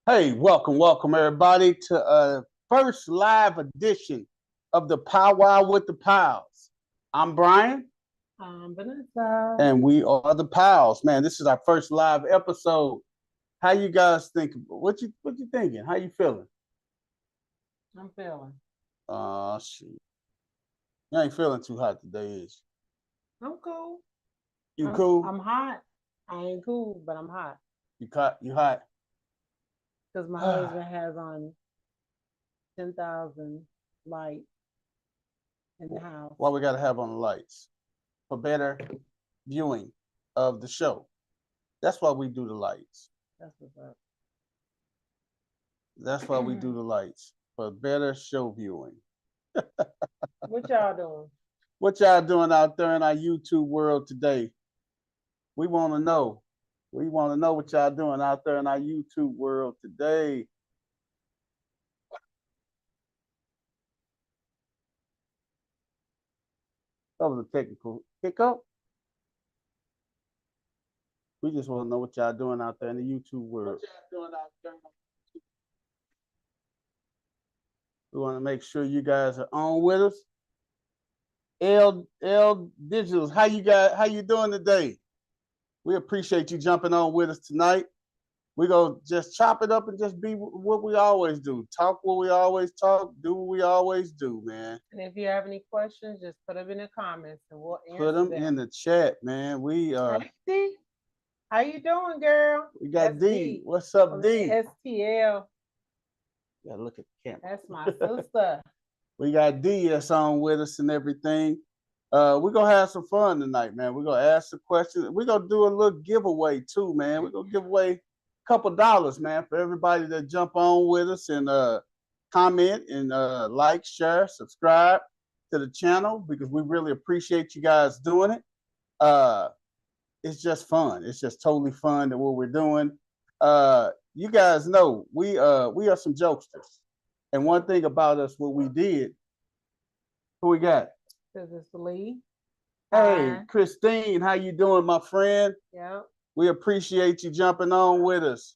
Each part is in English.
Hey, welcome everybody to first live edition of the Pow Wow with the Pals. I'm Brian. I'm Vanessa. And we are the Pals. Man, this is our first live episode. How you guys think? What you thinking? How you feeling? I'm feeling. Shoot. You ain't feeling too hot today, is you? I'm cool. You cool? I'm hot. I ain't cool, but I'm hot. You hot? Because my husband has on 10,000 lights in the house. Why we gotta have on the lights? For better viewing of the show. That's why we do the lights. That's what's up. That's why we do the lights. For better show viewing. What y'all doing? What y'all doing out there in our YouTube world today? We want to know. We want to know what y'all doing out there in our YouTube world today. That was a technical hiccup. We just want to know what y'all doing out there in the YouTube world. What y'all doing out there? We want to make sure you guys are on with us. L Digitals, how you doing today? We appreciate you jumping on with us tonight. We're going to just chop it up and just be what we always do. Talk what we always talk, do what we always do, man. And if you have any questions, just put them in the comments and we'll answer Put them in the chat, man. We D, how you doing, girl? We got D. What's up, D? STL. Gotta look at the camera. That's my sister. We got D that's on with us and everything. We're gonna have some fun tonight, man. We're gonna ask some questions. We're gonna do a little giveaway too, man. We're gonna give away a couple dollars, man, for everybody that jump on with us and comment and like, share, subscribe to the channel because we really appreciate you guys doing it. It's just fun. It's just totally fun that what we're doing. You guys know we are some jokesters. And one thing about us, what we did, who we got? This is Lee. Hey, Christine, how you doing, my friend? Yeah. We appreciate you jumping on with us.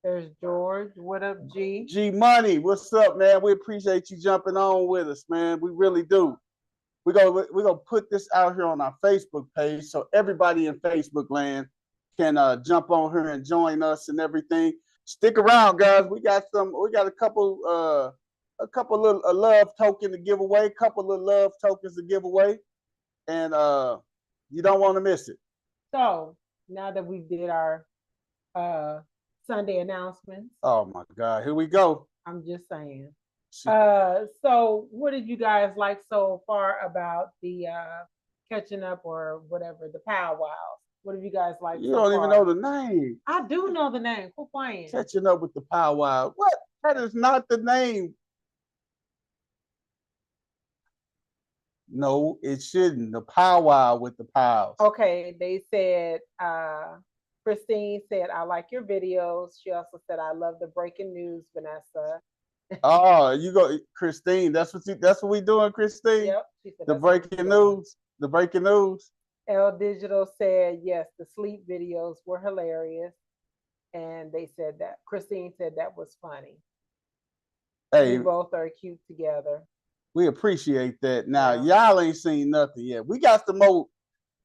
There's George. What up, G? G Money, what's up, man? We appreciate you jumping on with us, man. We really do. We're gonna put this out here on our Facebook page so everybody in Facebook land can jump on here and join us and everything. Stick around, guys. We got a couple little love token to give away, couple of love tokens to give away, and you don't want to miss it. So now that we did our Sunday announcements. Oh my God, here we go. I'm just saying. So what did you guys like so far about the catching up or whatever, the Pow Wows? What have you guys like? You don't even know the name. I do know the name. Quit playing. Catching up with the Pow Wow. What? That is not the name. No, it shouldn't. The Pow Wow with the Pals. Okay, they said, Christine said, I like your videos. She also said, I love the breaking news, Vanessa. Oh, you go, Christine. That's what we doing, Christine. Yep. She said, the breaking news. The breaking news. L Digital said, yes, the sleep videos were hilarious. And they said that Christine said that was funny. Hey, you both are cute together. We appreciate that. Now, y'all ain't seen nothing yet. We got some more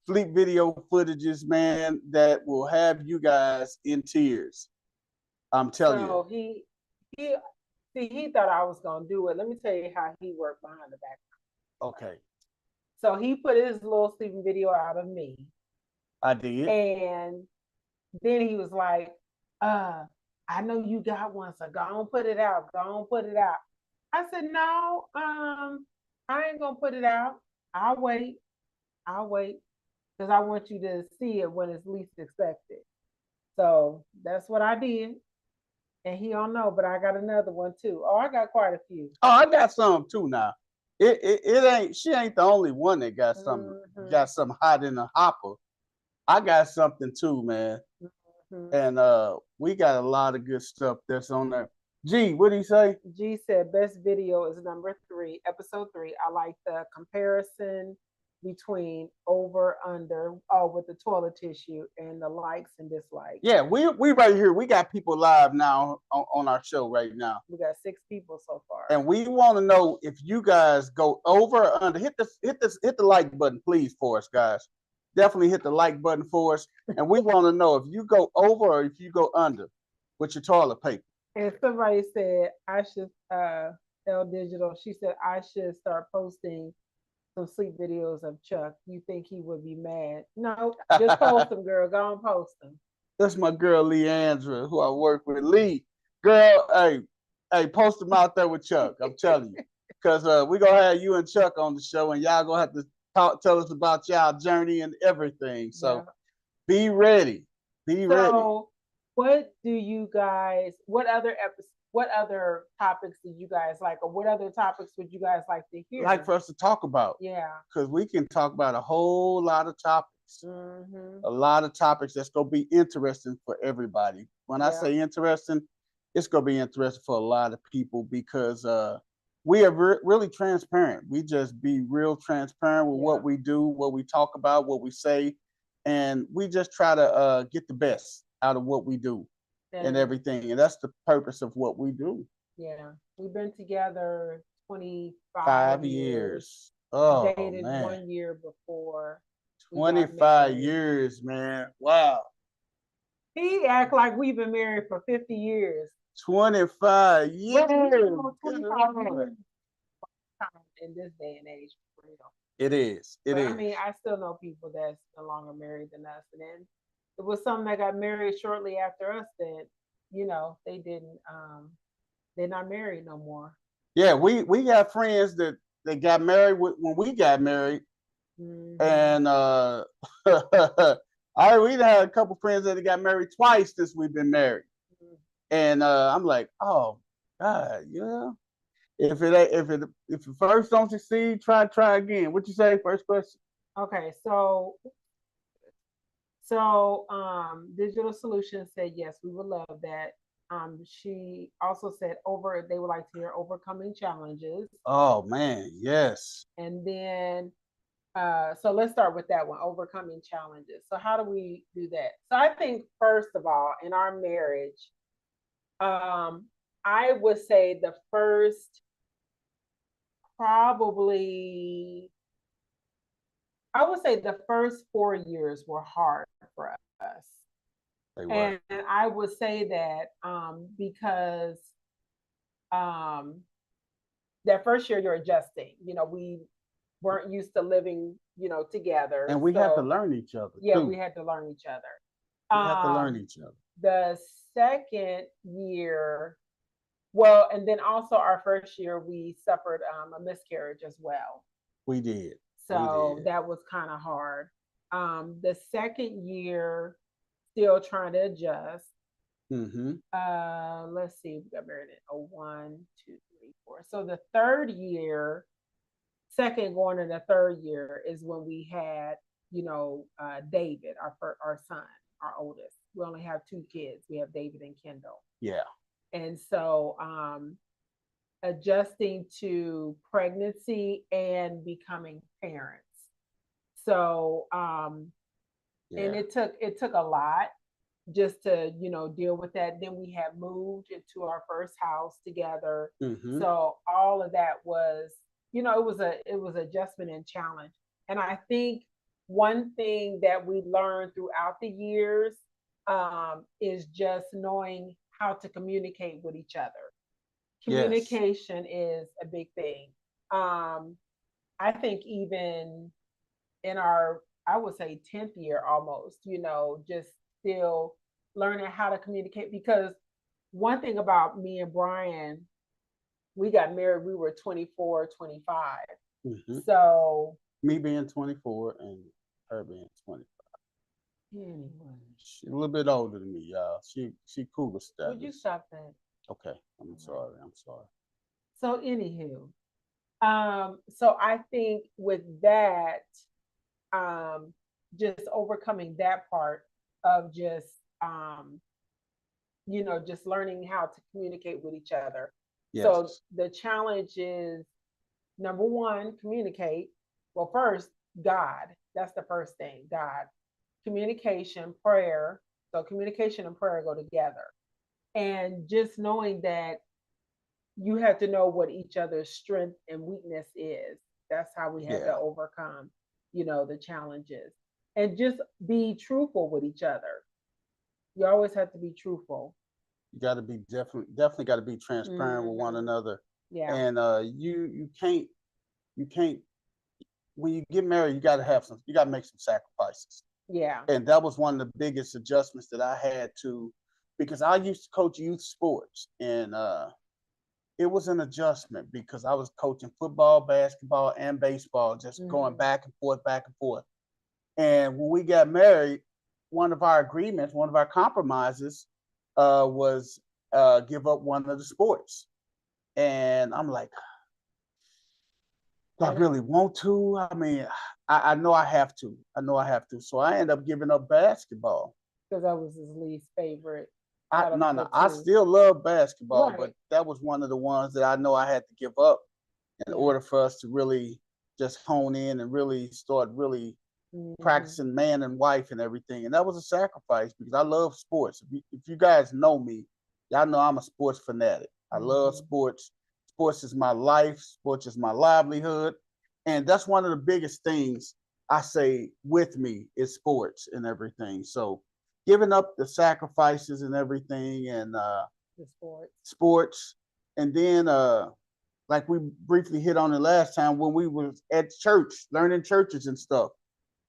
sleep video footages, man, that will have you guys in tears. I'm telling you. He thought I was gonna do it. Let me tell you how he worked behind the background. Okay. So he put his little sleeping video out of me. I did. And then he was like, I know you got one, so go on put it out. Go on put it out. I said, no, I ain't gonna put it out. I'll wait. Because I want you to see it when it's least expected. So that's what I did. And he don't know, but I got another one too. Oh, I got quite a few. Oh, I got some too now. It ain't she ain't the only one that Mm-hmm. got something hot in the hopper. I got something too, man. Mm-hmm. And we got a lot of good stuff that's on there. Gee, what do you say? G said best video is number 3, episode 3. I like the comparison between over under with the toilet tissue and the likes and dislikes. Yeah, we right here. We got people live now on our show right now. We got 6 people so far. And we want to know if you guys go over or under. Hit the like button, please, for us, guys. Definitely hit the like button for us. And we want to know if you go over or if you go under with your toilet paper. And somebody said I should L Digital. She said I should start posting some sleep videos of Chuck. You think he would be mad? No, just post them, girl. Go and post them. That's my girl Leandra, who I work with. Lee, girl, hey, post them out there with Chuck. I'm telling you, because we gonna have you and Chuck on the show, and y'all gonna have to tell us about y'all journey and everything. So yeah. Be ready. Be ready. So, what do you guys? What other topics did you guys like, or what other topics would you guys like to hear? Like for us to talk about? Yeah, because we can talk about a whole lot of topics. Mm-hmm. A lot of topics that's gonna be interesting for everybody. When I say interesting, it's gonna be interesting for a lot of people because we are really transparent. We just be real transparent with what we do, what we talk about, what we say, and we just try to get the best out of what we do and everything. And that's the purpose of what we do. Yeah, we've been together 25 years. Oh, dated man. 1 year before. 25 years, man. Wow. He act like we've been married for 50 years. 25 years. 25 years. In this day and age, for real. It is. It is. I mean, I still know people that's no longer married than us. And then it was some that got married shortly after us that, they didn't they're not married no more. Yeah, we got friends that got married when we got married. Mm-hmm. And we had a couple friends that got married twice since we've been married. Mm-hmm. And I'm like, oh God, yeah. If the first don't succeed, try again. What you say? First question. Okay, so Digital Solutions said yes, we would love that. She also said they would like to hear overcoming challenges. Oh man, yes. And then so let's start with that one, overcoming challenges. So how do we do that? So I think first of all, in our marriage, I would say the first probably I would say the first 4 years were hard for us. And I would say that because that first year you're adjusting. We weren't used to living, together. And we had to learn each other. Yeah, too. We had to learn each other. We had to learn each other. The second year, well, and then also our first year, we suffered a miscarriage as well. We did. So that was kind of hard. The second year, still trying to adjust. Mm-hmm. Let's see, we got married in 01, 2, 3, 4. So the third year, second going in the third year is when we had, David, our son, our oldest. We only have 2 kids. We have David and Kendall. Yeah. And so adjusting to pregnancy and becoming parents. So and it took a lot just to deal with that. Then we had moved into our first house together. Mm-hmm. So all of that was it was adjustment and challenge. And I think one thing that we learned throughout the years is just knowing how to communicate with each other. Communication is a big thing. I think even in our, I would say 10th year almost, just still learning how to communicate, because one thing about me and Brian, we got married, we were 24, 25. Mm-hmm. So me being 24 and her being 25. Anyway, She a little bit older than me, y'all. She cougar would you status. stop that? Okay, I'm All right. sorry. I'm sorry. So, anywho, so I think with that, um, just overcoming that part of just, just learning how to communicate with each other. So Yes. the challenge is number one, communicate. Well, first, God. That's the first thing. God. Communication, prayer. So communication and prayer go together. And just knowing that you have to know what each other's strength and weakness is. That's how we have to Yeah. overcome, the challenges. And just be truthful with each other. You always have to be truthful. You got to be definitely got to be transparent with one Hmm. another, Yeah. and you can't when you get married you got to make some sacrifices, Yeah. and that was one of the biggest adjustments that I had to, because I used to coach youth sports, and it was an adjustment because I was coaching football, basketball, and baseball, just going Hmm. back and forth, back and forth. And when we got married, one of our agreements, one of our compromises, was give up one of the sports. And I'm like, do I And really want to? I mean, I know I have to. I know I have to. So I end up giving up basketball. because that was his least favorite I out of no the no, I two. still love basketball, but Right. that was one of the ones that I know I had to give up in Yeah. order for us to really just hone in and really start really Hmm. practicing man and wife and everything. And that was a sacrifice because I love sports. If you guys know me, y'all know I'm a sports fanatic. I love Hmm. sports. Sports is my life. Sports is my livelihood. And that's one of the biggest things I say with me is sports and everything. So giving up the sacrifices and everything, and The sports. sports. And then like we briefly hit on it last time when we was at church, learning churches and stuff,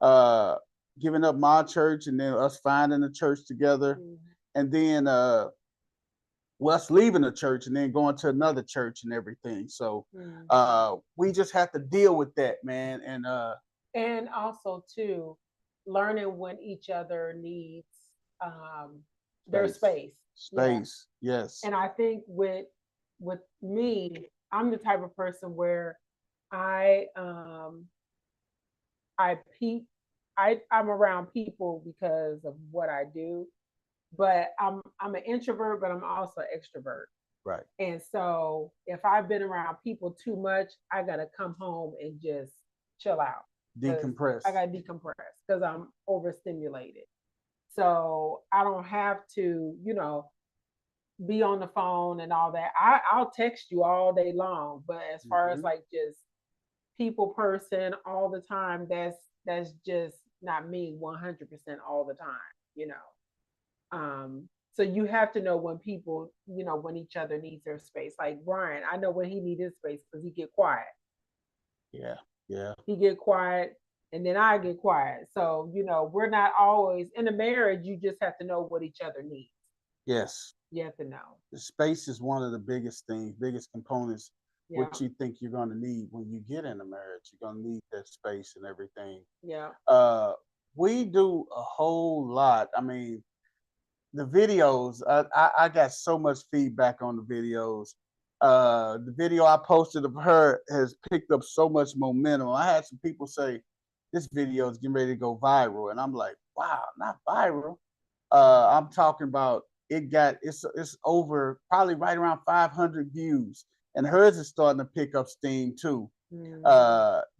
uh, giving up my church and then us finding a church together, Hmm. and then us leaving the church and then going to another church and everything. So Hmm. we just have to deal with that, man. And And also too, learning when each other needs um, their space, space. Yeah. space, yes, And I think with me, I'm the type of person where I I peep I'm around people because of what I do, but I'm an introvert, but I'm also an extrovert. right, And so if I've been around people too much, I gotta come home and just chill out because I decompress. gotta decompress because I'm overstimulated. So I don't have to, be on the phone and all that. I'll text you all day long, but as far as Hmm. like just people person all the time, that's just not me 100% all the time, you know. So you have to know when people, when each other needs their space. Like Brian, I know when he needs his space because he get quiet. Yeah, yeah, He get quiet, and then I get quiet. So we're not always in a marriage. You just have to know what each other needs. yes. You have to know. The space is one of the biggest things, biggest components, Yeah, what you think you're going to need when you get in a marriage. You're going to need that space and everything. yeah. Uh, we do a whole lot. I mean, the videos, I got so much feedback on the videos. The video I posted of her has picked up so much momentum. I had some people say, this video is getting ready to go viral. And I'm like, wow, not viral. I'm talking about it's over probably right around 500 views, and hers is starting to pick up steam too. Hmm.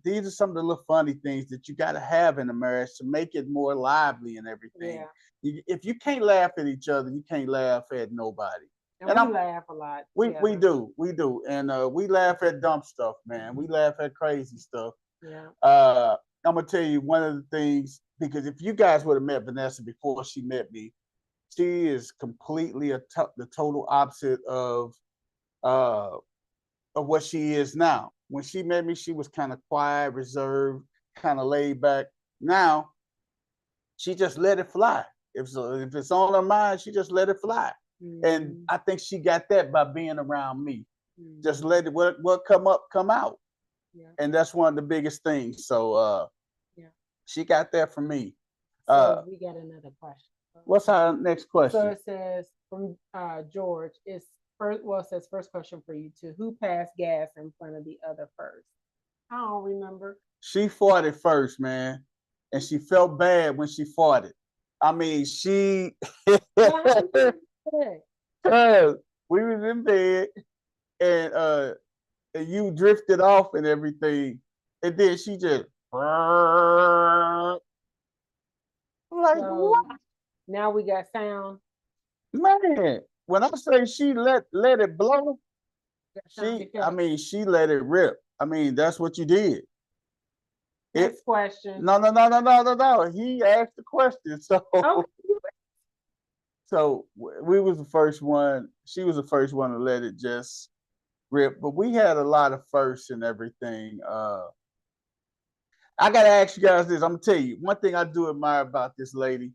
These are some of the little funny things that you got to have in a marriage to make it more lively and everything. Yeah, If you can't laugh at each other, you can't laugh at nobody. and And we I'm laugh a lot we together. do, and we laugh at dumb stuff, man. We laugh at crazy stuff. Yeah. Uh, I'm gonna tell you one of the things, because if you guys would have met Vanessa before she met me, she is completely the total opposite uh, of what she is now. When she met me, she was kind of quiet, reserved, kind of laid back. Now she just let it fly. If it's on her mind, she just let it fly. And Hmm. I think she got that by being around me. Just Hmm. let it what come up, come out. Yeah. And that's one of the biggest things. So Yeah. she got that from me. So we got another question. What's our next question? So it says from George, it's first, well, it says first question for you too. Who passed gas in front of the other first? I don't remember. She fought it first, man. And she felt bad when she fought it. I mean, she we was in bed and you drifted off and everything. And then she just like So what? now we got sound. Man, when I say she let it blow, she let it rip. I mean, that's what you did. Next question. No. He asked the question. So okay. So we was the first one. She was the first one to let it just rip. But we had a lot of firsts and everything. I gotta ask you guys this. I'm gonna tell you one thing I do admire about this lady.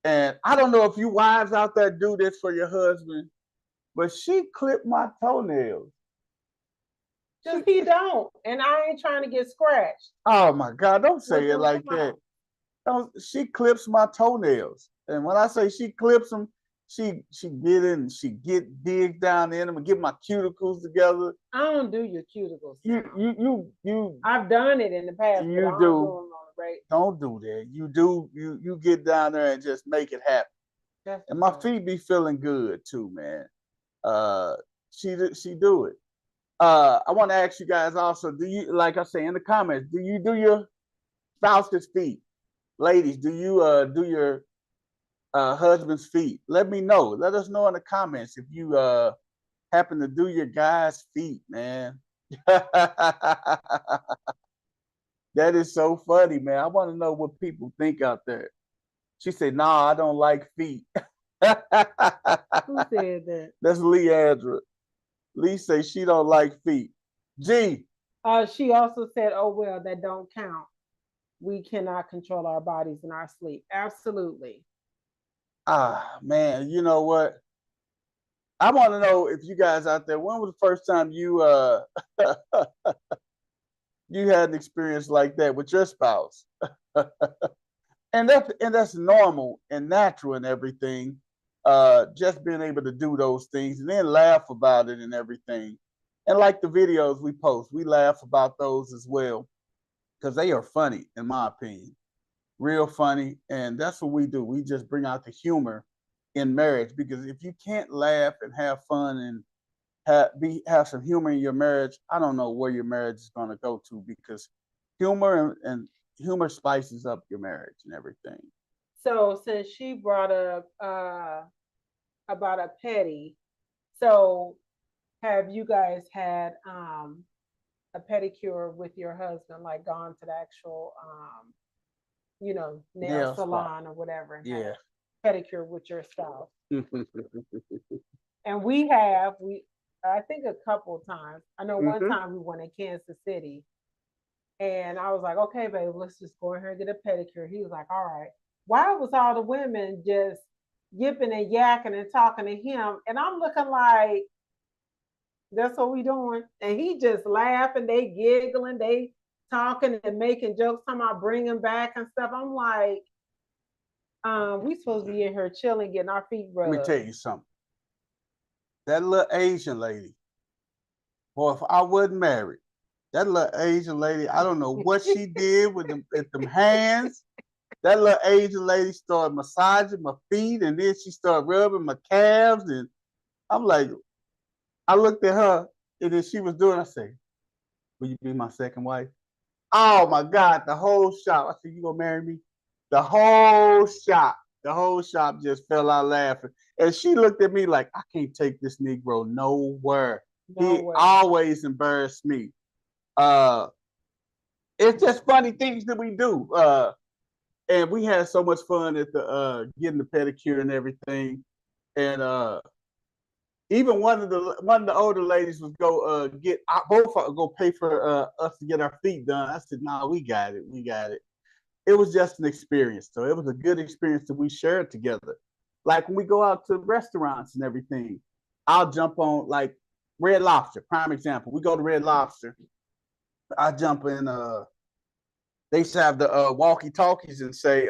And I don't know if you wives out there do this for your husband, but she clipped my toenails. Just he don't, and I ain't trying to get scratched. Oh my God! Don't say it like that. She clips my toenails, and when I say she clips them, she get in, she dig down in them and get my cuticles together. I don't do your cuticles. You. I've done it in the past. You but I do. Don't do them on the rate. Don't do that. You do. You get down there and just make it happen. And my feet be feeling good too, man. She do it. I want to ask you guys also, do you, like I say in the comments, do you do your spouse's feet? Ladies, do you do your husband's feet? Let me know. Let us know in the comments if you happen to do your guy's feet, man. That is so funny, man. I want to know what people think out there. She said, "Nah, I don't like feet." Who said that? That's Leandra. Lee say she don't like feet. G. She also said, "Oh well, that don't count. We cannot control our bodies in our sleep." Absolutely. Ah, man, you know what? I want to know if you guys out there, when was the first time you you had an experience like that with your spouse? and that's normal and natural and everything. Just being able to do those things and then laugh about it and everything. And like the videos we post, we laugh about those as well because they are funny, in my opinion, real funny. And that's what we do. We just bring out the humor in marriage because if you can't laugh and have fun and have some humor in your marriage, I don't know where your marriage is going to go to because humor and humor spices up your marriage and everything. So since she brought up about a petty, so have you guys had a pedicure with your husband, like gone to the actual nail salon or whatever, and yeah, pedicure with your spouse? And we I think a couple of times. I know one time we went in Kansas City and I was like, okay, babe, let's just go in here and get a pedicure. He was like, all right. Why was all the women just yipping and yakking and talking to him? And I'm looking like, that's what we doing. And he just laughing, they giggling, they talking and making jokes, talking about bringing back and stuff. I'm like, we supposed to be in here chilling, getting our feet rubbed. Let me tell you something. That little Asian lady, boy, if I wasn't married, that little Asian lady, I don't know what she did with them hands. That little Asian lady started massaging my feet, and then she started rubbing my calves, and I'm like, I looked at her, and then she was doing. I said, "Will you be my second wife?" Oh my God, the whole shop. I said, "You gonna marry me?" The whole shop just fell out laughing, and she looked at me like, "I can't take this Negro nowhere. He always embarrassed me." It's just funny things that we do. And we had so much fun at the getting the pedicure and everything. And even one of the older ladies was go get both go pay for us to get our feet done. I said, "Nah, we got it. It was just an experience. So it was a good experience that we shared together. Like when we go out to restaurants and everything, I'll jump on like Red Lobster, prime example. We go to Red Lobster. I jump in. They used to have the walkie talkies and say,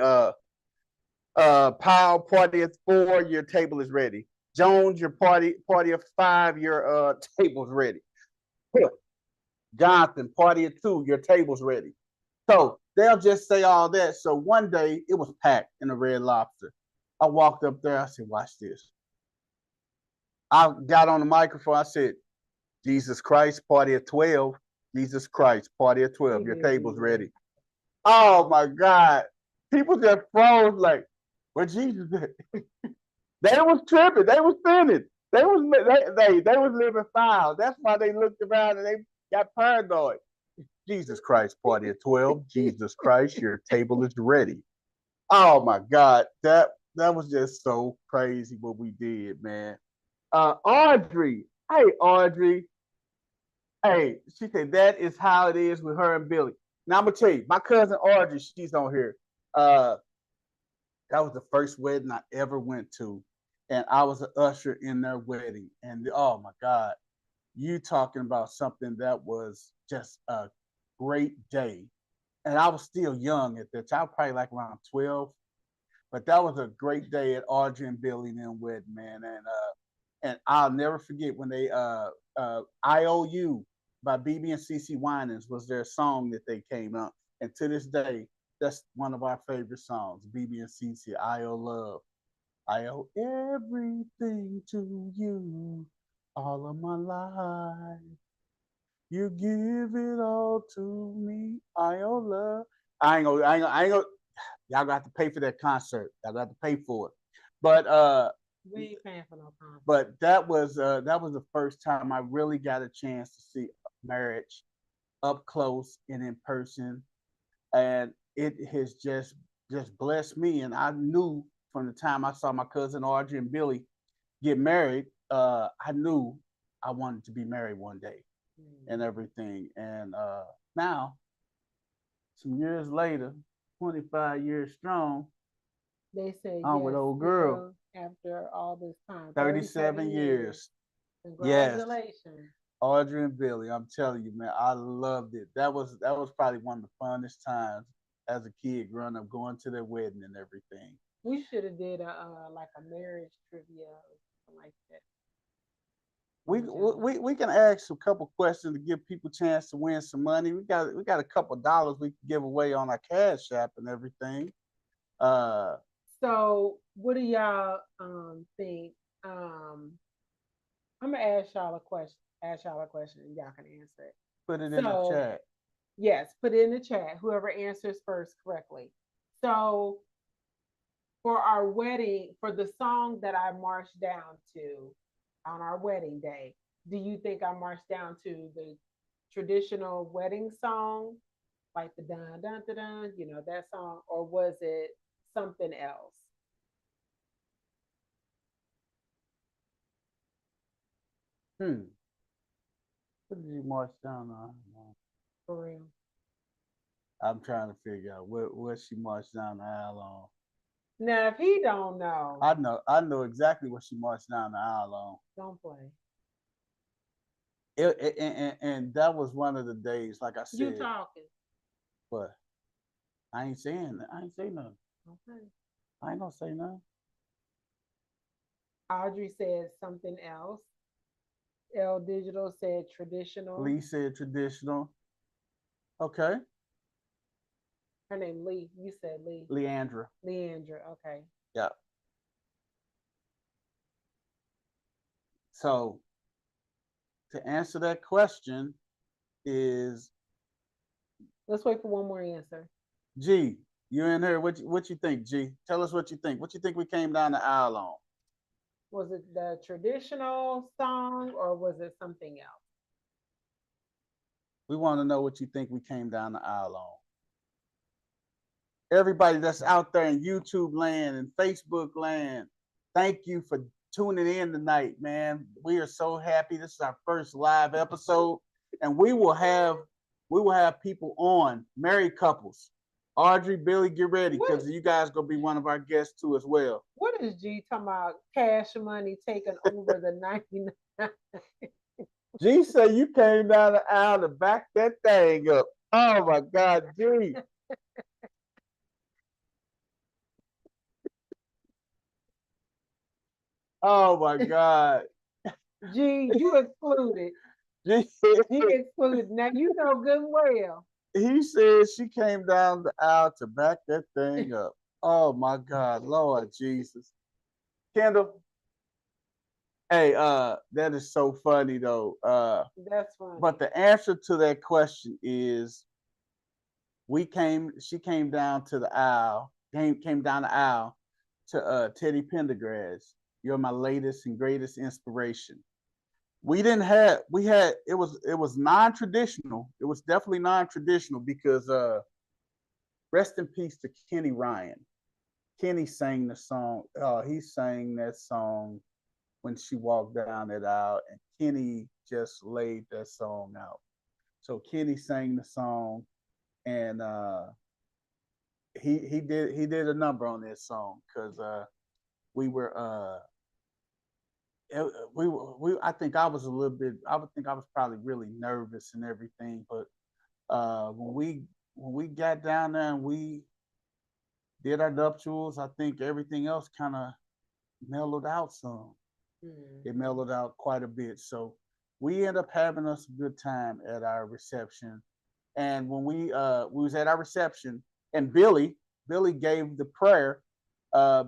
Powell, party of 4, your table is ready. Jones, your party of 5, your table's ready. Jonathan, party of 2, your table's ready. So they'll just say all that. So one day it was packed in the Red Lobster. I walked up there. I said, "Watch this." I got on the microphone. I said, "Jesus Christ, party of 12. Jesus Christ, party of 12. Your table's ready." Oh my God. People just froze like, "Where Jesus at?" They was tripping. They was spinning. They was living foul. That's why they looked around and they got paranoid. Jesus Christ, party of 12. Jesus Christ, your table is ready. Oh my God. That was just so crazy what we did, man. Audrey. Hey, Audrey. Hey, she said that is how it is with her and Billy. Now I'm gonna tell you, my cousin Audrey, she's on here. Uh, that was the first wedding I ever went to, and I was an usher in their wedding. And oh my God, you talking about something that was just a great day. And I was still young at that time, probably like around 12. But that was a great day at Audrey and Billy and them wedding, man. And I'll never forget when they IOU by BB and CC Winans was their song that they came out. And to this day, that's one of our favorite songs, BB and CC, I owe love. I owe everything to you all of my life. You give it all to me. I owe love. I ain't gonna, y'all got to pay for that concert. Y'all got to pay for it. But we ain't paying for no concert. But that was the first time I really got a chance to see marriage up close and in person, and it has just blessed me. And I knew from the time I saw my cousin Audrey and Billy get married, I knew I wanted to be married one day and everything. And now, some years later, 25 years strong, they say I'm yes, with old girl. After all this time, 37 years. Congratulations. Yes. Audrey and Billy, I'm telling you, man, I loved it. That was probably one of the funnest times as a kid growing up, going to their wedding and everything. We should have did a like a marriage trivia or something like that. We can ask a couple questions to give people a chance to win some money. We got a couple dollars we can give away on our cash app and everything. So what do y'all think? I'm gonna ask y'all a question. Ask y'all a question, and y'all can answer it. Put it in the chat. Yes, put it in the chat. Whoever answers first correctly. So for our wedding, for the song that I marched down to on our wedding day, do you think I marched down to the traditional wedding song, like the dun dun dun dun, that song, or was it something else? What did you march down on? For real. I'm trying to figure out what she marched down the aisle on. Now, if he don't know, I know exactly what she marched down the aisle on. Don't play. And that was one of the days, like I said. You talking? But I ain't saying nothing. Okay. I ain't gonna say nothing. Audrey said something else. L Digital said traditional. Lee said traditional. Okay. Her name Lee. You said Lee. Leandra. Leandra. Okay. Yeah. So to answer that question is. Let's wait for one more answer. G, you in here? What you think, G? Tell us what you think. What you think we came down the aisle on? Was it the traditional song or was it something else? We want to know what you think we came down the aisle on. Everybody that's out there in YouTube land and Facebook land, thank you for tuning in tonight, man. We are so happy. This is our first live episode, and we will have people on, married couples. Audrey, Billy, get ready because you guys gonna be one of our guests too as well. What is G talking about? Cash money taking over the 99. G said you came down the aisle to back that thing up. Oh my God, G. Oh my God. G, you excluded. He excluded. Now you know good and well. He said she came down the aisle to back that thing up. Oh my God, Lord Jesus. Kendall, hey, that is so funny though. That's funny. But the answer to that question is she came down to the aisle, came down the aisle to Teddy Pendergrass. You're my latest and greatest inspiration. We had it was non-traditional. It was definitely non-traditional because rest in peace to Kenny Ryan. Kenny sang the song. He sang that song when she walked down that aisle, and Kenny just laid that song out. So Kenny sang the song, and he did a number on that song because we were we I think I was a little bit I would think I was probably really nervous and everything, but when we got down there and we did our nuptials, I think everything else kind of mellowed out some. It Mm-hmm. mellowed out quite a bit. So we ended up having us a good time at our reception. And when we was at our reception, and Billy gave the prayer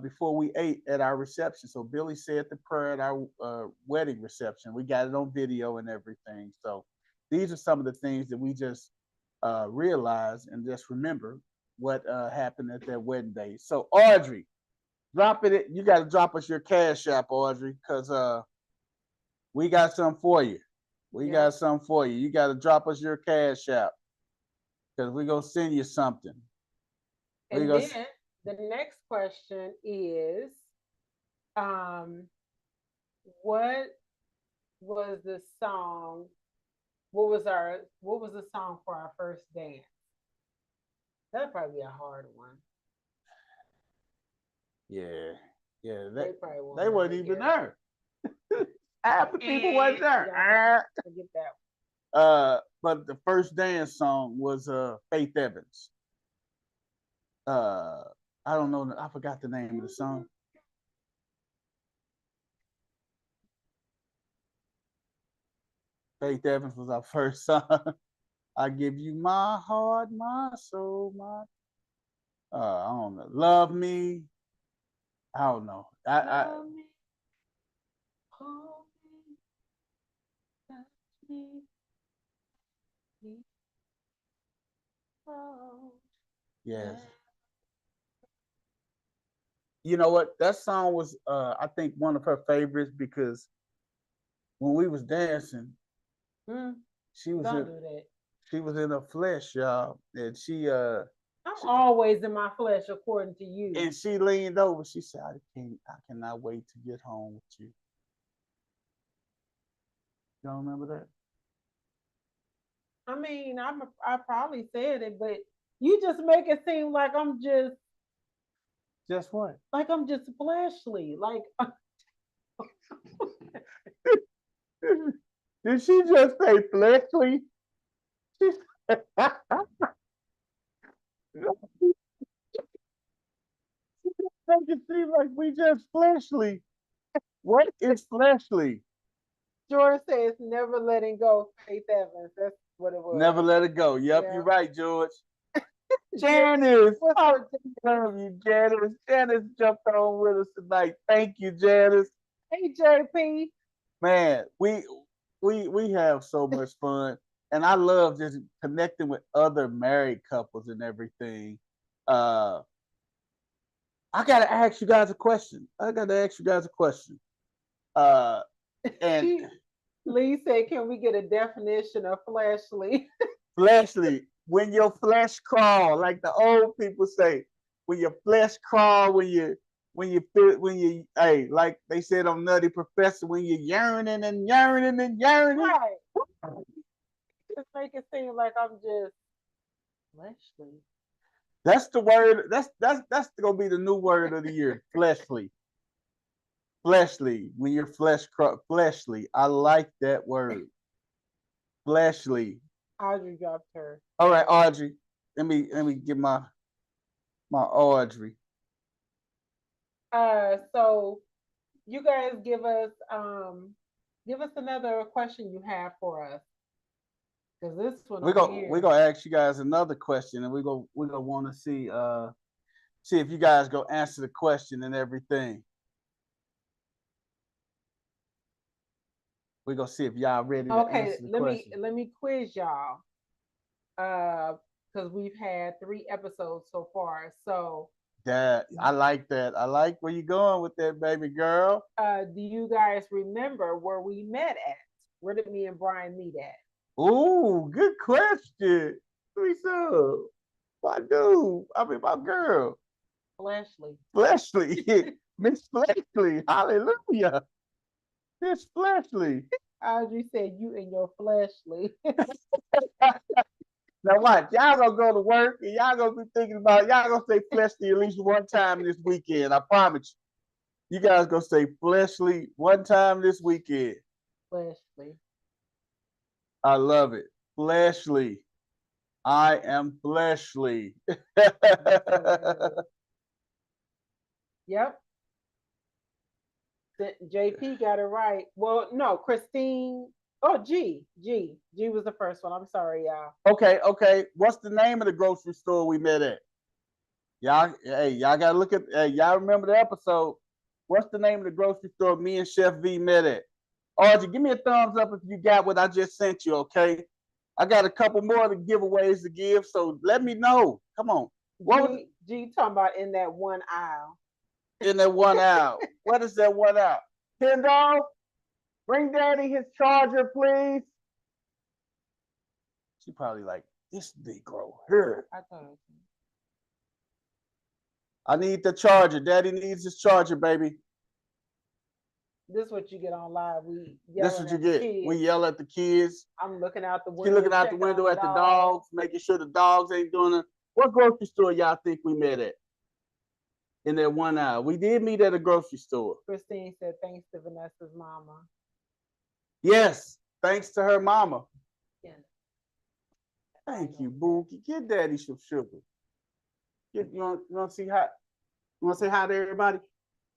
before we ate at our reception. So Billy said the prayer at our wedding reception. We got it on video and everything. So these are some of the things that we just realize and just remember what happened at that wedding day. So Audrey, drop it. You got to drop us your cash app, Audrey, because we got something for you. We Yeah. got something for you. You got to drop us your cash app because we're gonna send you something. We And gonna then the next question is, um, what was the song? What was the song for our first dance? That'd probably be a hard one. yeah, yeah. They probably won't They weren't never even get it. there. Half the people wasn't Y'all there. forget that. But the first dance song was Faith Evans. Uh, I don't know. I forgot the name of the song. Faith Evans was our first song. I give you my heart, my soul, my I don't know. Love me. I don't know. Love me, hold me, touch me, me, oh, yes. yeah. You know what? That song was I think one of her favorites because when we was dancing, Mm, she was don't in do that. she was in her flesh, y'all. And I'm she, always in my flesh, according to you. and she leaned over. She said, I cannot wait to get home with you. Y'all remember that? I mean, I probably said it, but you just make it seem Just what? like I'm just fleshly. Like Did she just say fleshly? She make it seem like we just fleshly. What is fleshly? George says, never letting go, Faith Evans. That's what it Never was. let it go. Yep, Yeah. you're right, George. Jer- Janice, What's I up, love you, Janice. Janice jumped on with us tonight. Thank you, Janice. Hey, JP. Man, we have so much fun, and I love just connecting with other married couples and everything. Uh, I gotta ask you guys a question. I gotta ask you guys a question. Uh, and She Lee said, can we get a definition of fleshly? fleshly, when your flesh crawl, like the old people say, when your flesh crawl, when you hey, like they said on Nutty Professor, when you're yearning and yearning and yearning. Right. Just make it seem like I'm just fleshly. That's the word. That's gonna be the new word of the year. Fleshly, fleshly. When your fleshly. I like that word. Fleshly. Audrey dropped her. All right, Audrey. Let me get my Audrey. So you guys give us another question you have for us. Because this one over We're here. gonna ask you guys another question, and we're gonna want to see if you guys go answer the question and everything. We're gonna see if y'all ready to Okay, answer the let me question. let me quiz y'all. Because we've had 3 episodes so far. So That I like that. I like where you going with that, baby girl. do you guys remember where we met at? Where did me and Brian meet at? Ooh, good question. Lisa, my dude. I mean, my girl. Fleshly. Fleshly. Miss Fleshly. Hallelujah. Miss Fleshly. As you said, you and your fleshly. Now watch, y'all gonna go to work and y'all gonna be thinking about y'all gonna say fleshly at least one time this weekend. I promise you. You guys gonna say fleshly one time this weekend. Fleshly. I love it. Fleshly. I am fleshly. Yep. JP got it right. Well, no, Christine. Oh, G was the first one. I'm sorry, y'all. Okay. What's the name of the grocery store we met at? Y'all, hey, y'all gotta look at. Hey, y'all remember the episode? What's the name of the grocery store me and Chef V met at? Audrey, give me a thumbs up if you got what I just sent you. Okay, I got a couple more of the giveaways to give, so let me know. Come on. What was G talking about in that one aisle. in that one out? What is that one out? Kendall, bring Daddy his charger, please. She probably like this Negro here. I thought I need the charger. Daddy needs his charger, baby. this is what you get on live. We This is yelling what you at the get. We kids. yell at the kids. I'm looking out the She window, looking out the checking on window the at the dog. dogs, making sure the dogs ain't doing it. What grocery store y'all think we met at? In that one hour. We did meet at a grocery store. Christine said thanks to Vanessa's mama. Yes, thanks to her mama. Yeah. Thank you, boo. Get Daddy some sugar. You want to see how? You want to say hi to everybody?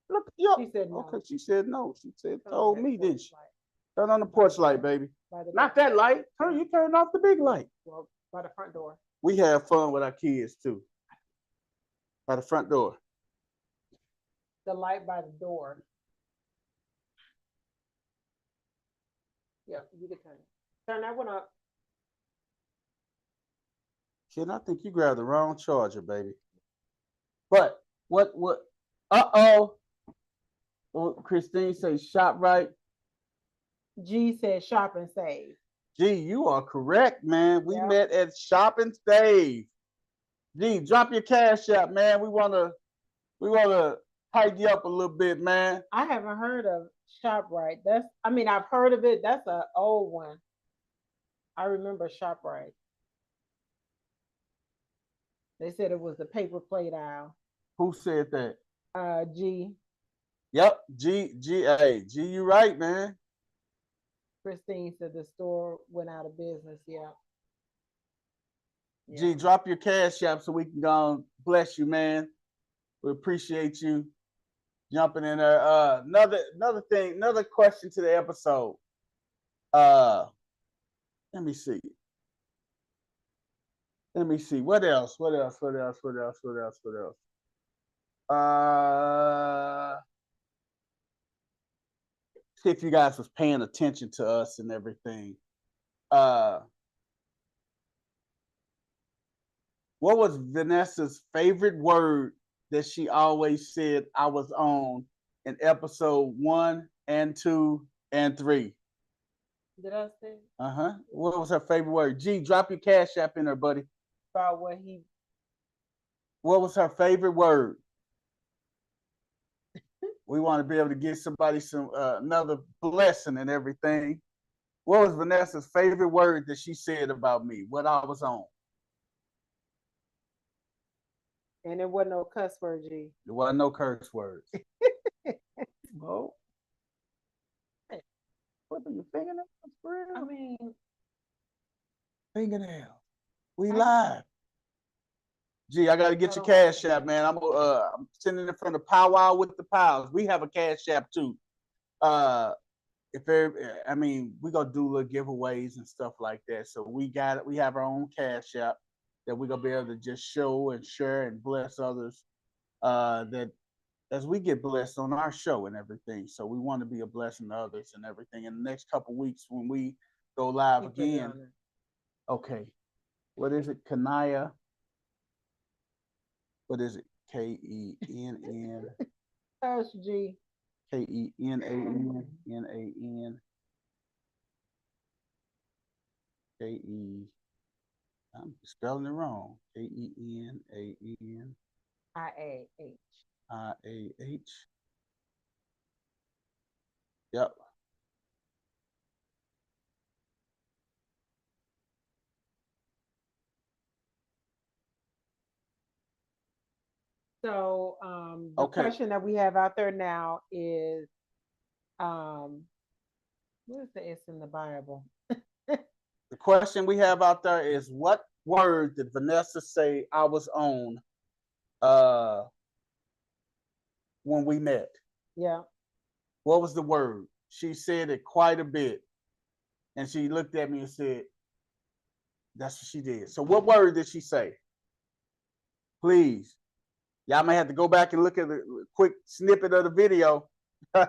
Look, yo. She said no. Okay, she said no. She said Turn told on me, that didn't she? light. Turn on the porch light, baby. Not that light. You turn off the big light. Well, by the front door. We have fun with our kids too. By the front door. The light by the door. Yeah, you can turn it. Turn that one up. Kid, I think you grabbed the wrong charger, baby. But what? Uh-oh. Well, Christine say shop right. G said shop and save. Gee, you are correct, man. We Yep. met at Shop and Save. Gee, drop your cash out, man. We wanna hype you up a little bit, man. I haven't heard of ShopRite. I've heard of it. That's an old one. I remember ShopRite. They said it was the paper plate aisle. Who said that? G. Yep, G, you right, man. Christine said the store went out of business. Yeah. G, drop your cash app so we can go and bless you, man. We appreciate you jumping in there. Another question to the episode. Let me see. What else? Uh, See if you guys was paying attention to us and everything. Uh, what was Vanessa's favorite word that she always said I was on in episode 1 and 2 and 3? Did I say? What was her favorite word? G, drop your cash app in there, buddy. About what he. What was her favorite word? We want to be able to give somebody some another blessing and everything. What was Vanessa's favorite word that she said about me? What I was on? And it wasn't no cuss word, G. There wasn't no curse words. Oh, what are your fingernails for real? I mean, Fingernails. We live. Gee, I gotta get your cash app, man. I'm sending it from the Pow Wow with the Pals. We have a cash app too. Uh, I mean, we gonna do little giveaways and stuff like that. So we have our own cash app that we gonna be able to just show and share and bless others. That as we get blessed on our show and everything. So we want to be a blessing to others and everything. In the next couple weeks when we go live again. Okay, what is it? Kanaya. What is it? Kenn. SG. Kennan. Ke. I'm spelling it wrong. Kenan. IAH. IAH. Yep. So the question that we have out there now is what is the S in the Bible? The question we have out there is, what word did Vanessa say I was on when we met? Yeah. What was the word? She said it quite a bit. And she looked at me and said, that's what she did. So what word did she say? Please. Y'all may have to go back and look at a quick snippet of the video. And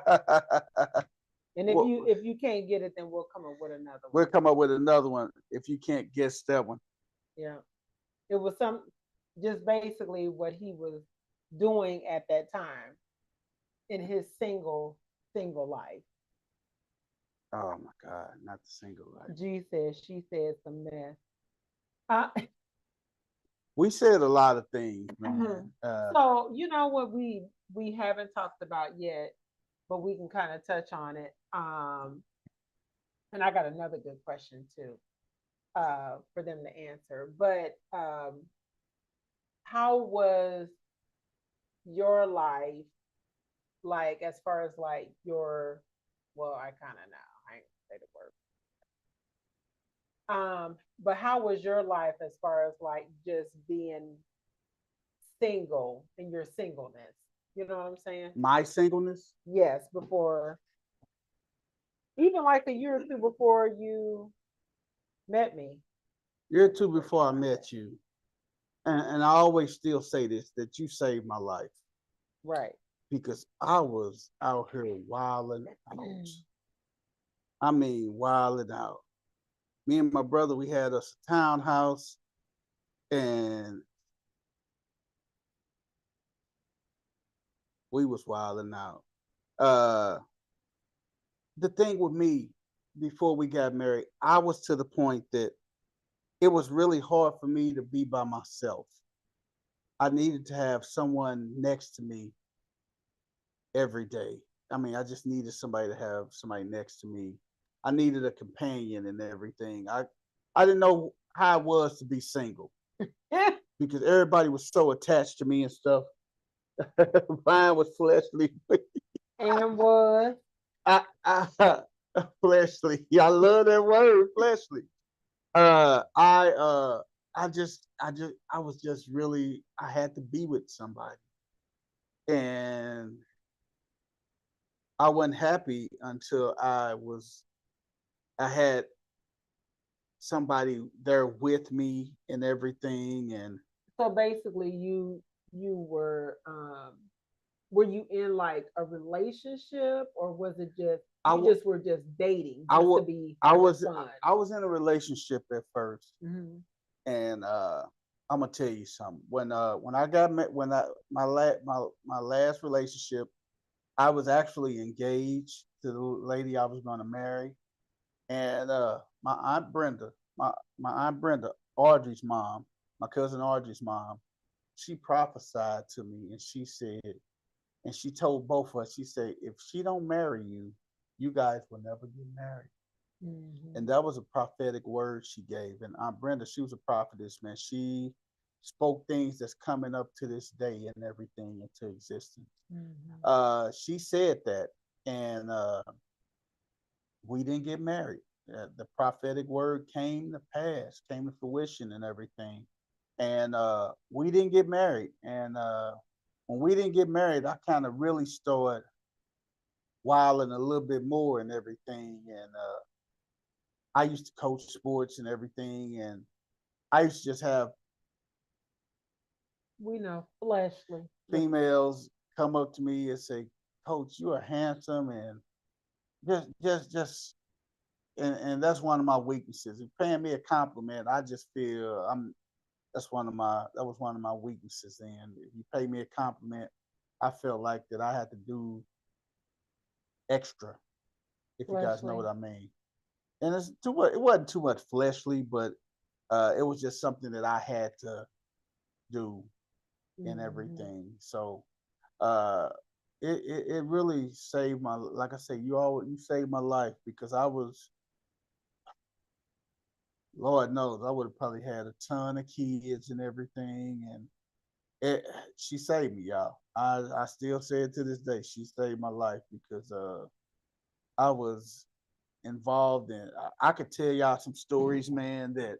if you can't get it, then we'll come up with another one. We'll come up with another one if you can't guess that one. Yeah. It was just basically what he was doing at that time in his single life. Oh my God, not the single life. G says, she says the mess. We said a lot of things, man. So you know what we haven't talked about yet, but we can kind of touch on it. And I got another good question too, for them to answer. But how was your life, like, as far as like your, well, I kind of know, I ain't say the word. But how was your life as far as like just being single in your singleness? You know what I'm saying? My singleness? Yes, before, even like a year or two before you met me. Year or two before I met you. And I always still say this, that you saved my life. Right. Because I was out here wilding out. I mean, wilding out. Me and my brother, we had us a townhouse, and we was wilding out. The thing with me, before we got married, I was to the point that it was really hard for me to be by myself. I needed to have someone next to me every day. I mean, I just needed somebody to have somebody next to me. I needed a companion and everything. I didn't know how it was to be single because everybody was so attached to me and stuff. Mine was fleshly. And was I fleshly. Yeah, I love that word, fleshly. I was just really, I had to be with somebody. And I wasn't happy until I had somebody there with me and everything. And so basically you were you in like a relationship, or was it just just were just dating just to be fun? I was in a relationship at 1st. Mm-hmm. And I'm gonna tell you something. When I got met, my last relationship, I was actually engaged to the lady I was going to marry, and my aunt Brenda, my aunt Brenda, Audrey's mom, my cousin Audrey's mom, she prophesied to me, and she said, and she told both of us, she said, if she don't marry you, you guys will never get married. Mm-hmm. And that was a prophetic word she gave. And Aunt Brenda, she was a prophetess, man. She spoke things that's coming up to this day and everything into existence. Mm-hmm. She said that, and we didn't get married. The prophetic word came to pass, came to fruition and everything. and we didn't get married. And when we didn't get married, I kind of really started wilding a little bit more and everything. And I used to coach sports and everything, and I used to just have We know fleshly. females come up to me and say, "Coach, you are handsome," and just and that's one of my weaknesses. If paying me a compliment, I just feel I'm that was one of my weaknesses. And if you pay me a compliment, I felt like that I had to do extra, if you guys know what Fleshly. I mean. And it wasn't too much fleshly, but it was just something that I had to do and Hmm. everything. So uh it really saved my, like I say, you saved my life, because I was, Lord knows, I would have probably had a ton of kids and everything. And it she saved me, y'all. I still say it to this day. She saved my life, because I was involved in, I could tell y'all some stories, man, that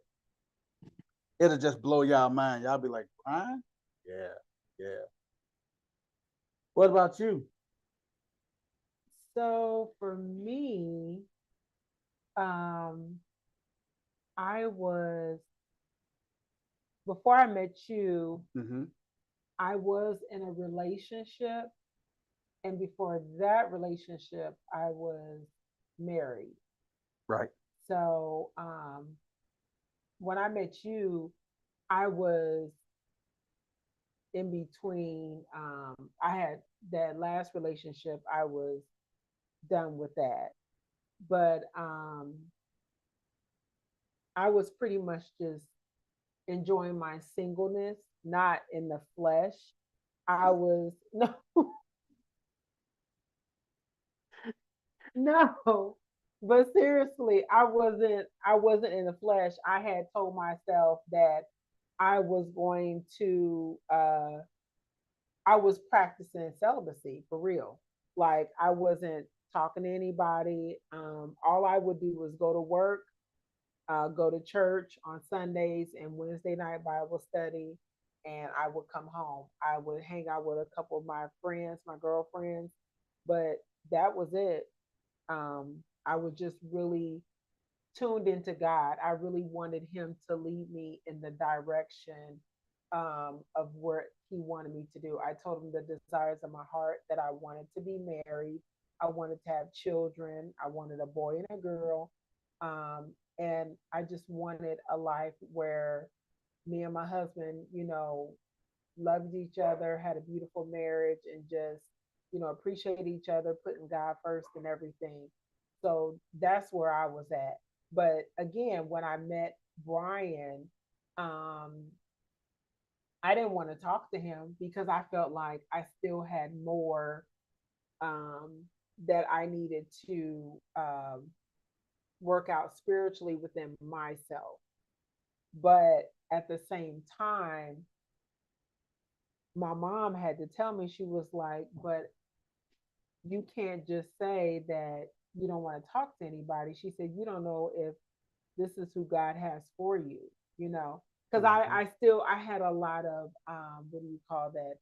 it'll just blow y'all mind. Y'all be like, Brian? Yeah, yeah. What about you? So for me, um, I was before I met you, Mm-hmm. I was in a relationship, and before that relationship, I was married. Right. So when I met you, I was in between. I had that last relationship. I was done with that, but I was pretty much just enjoying my singleness, not in the flesh. I was no, no, but seriously, I wasn't in the flesh. I had told myself that I was going to I was practicing celibacy for real. Like I wasn't talking to anybody. All I would do was go to work, go to church on Sundays and Wednesday night Bible study, and I would come home. I would hang out with a couple of my friends, my girlfriends, but that was it. I was just really tuned into God. I really wanted Him to lead me in the direction of what He wanted me to do. I told Him the desires of my heart, that I wanted to be married, I wanted to have children, I wanted a boy and a girl, and I just wanted a life where me and my husband, loved each other, had a beautiful marriage, and just, appreciate each other, putting God first and everything. So that's where I was at. But again, when I met Brian, um, I didn't want to talk to him because I felt like I still had more um, that I needed to work out spiritually within myself. But at the same time, my mom had to tell me, she was like, but you can't just say that you don't want to talk to anybody. She said, you don't know if this is who God has for you, you know? Because Mm-hmm. I had a lot of, what do you call that?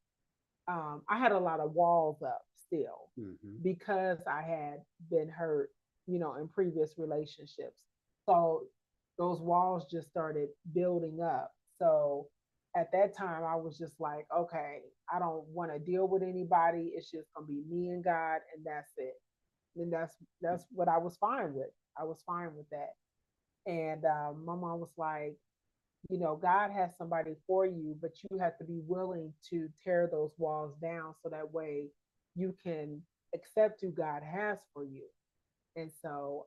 I had a lot of walls up still Mm-hmm. because I had been hurt, in previous relationships. So those walls just started building up. So at that time, I was just like, okay, I don't want to deal with anybody. It's just gonna be me and God, and that's it. And that's what I was fine with. I was fine with that. And my mom was like, God has somebody for you, but you have to be willing to tear those walls down so that way you can accept who God has for you. And so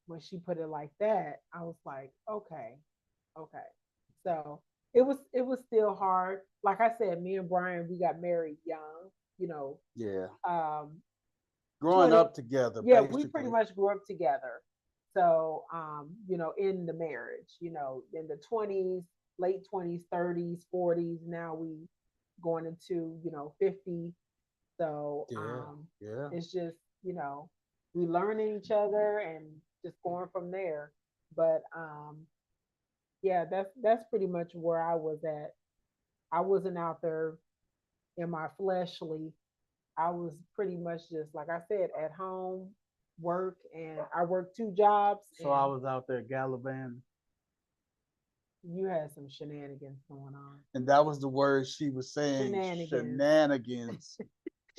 when she put it like that, I was like, okay, okay. So it was still hard. Like I said, me and Brian, we got married young, you know, Yeah. um, Growing 20, up together, yeah, we pretty basically. much grew up together. So, in the marriage, in the 20s, late 20s, 30s, 40s, now we going into, 50. So, Yeah. Yeah. it's just, we learning each other and just going from there. But Yeah, that's pretty much where I was at. I wasn't out there in my fleshly. I was pretty much just like I said, at home, work, and I worked two jobs, So I and was out there gallivanting. you had some shenanigans going on. And that was the word she was saying. Shenanigans. Shenanigans.